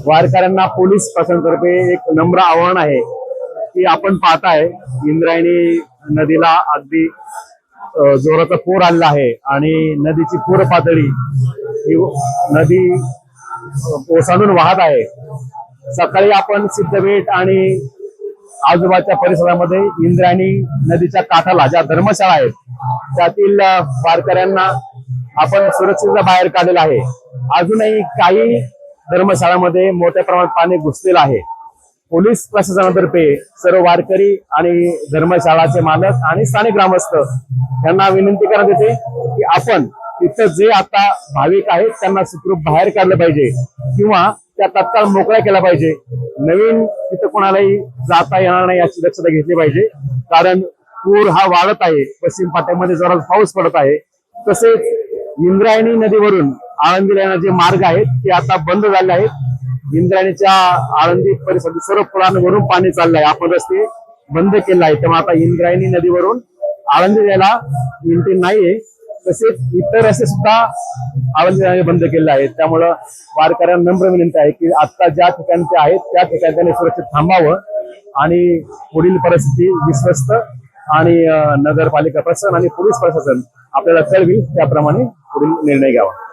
वारकऱ्यांना पोलीस प्रशासनातर्फे एक नम्र आवाहन आहे की आपण पाहताय इंद्रायणी नदीला अगदी जोराचा पूर आलेला आहे आणि नदीची पूर पातळी ही नदी ओसांडून वाहत आहे। सकाळी आपण सिद्धबेट आणि आजूबाजूच्या परिसरामध्ये इंद्रायणी नदीच्या काठाला ज्या धर्मशाळा आहेत त्यातील वारकऱ्यांना आपण सुरक्षितता बाहेर काढलेला आहे। अजूनही काही धर्मशाळांमध्ये मोठ्या प्रमाणात पाणी घुसलेलं आहे। पोलीस प्रशासनातर्फे सर्व वारकरी आणि धर्मशाळाचे मालक आणि स्थानिक ग्रामस्थ यांना विनंती करण्यात येते की आपण तिथं जे आता भाविक आहेत त्यांना सुखरूप बाहेर काढलं पाहिजे किंवा त्या तत्काळ मोकळ्या केला पाहिजे। नवीन तिथं कोणालाही जाता येणार नाही याची दक्षता घेतली पाहिजे, कारण पूर हा वाढत आहे। पश्चिम पाट्यामध्ये जोरात पाऊस पडत आहे। तसेच इंद्रायणी नदीवरून आळंदीला येणारे जे मार्ग आहेत ते आता बंद झाले आहेत। इंद्रायणीच्या आळंदी परिसरातील सर्व पुलांवरून पाणी चाललंय, आपण रस्ते बंद केले आहेत। त्यामुळे आता इंद्रायणी नदीवरून आळंदी यायला एंट्री नाहीये। तसेच इतर रस्ते सुद्धा आळंदी बंद केले आहेत। त्यामुळं वारकऱ्यांना नम्र विनंती आहे की आता ज्या ठिकाणी ते आहेत त्या ठिकाणी त्यांनी सुरक्षित थांबावं आणि पुढील परिस्थिती विश्वस्त आणि नगरपालिका प्रशासन आणि पोलीस प्रशासन आपल्याला कळविल त्याप्रमाणे पुढील निर्णय घ्यावा।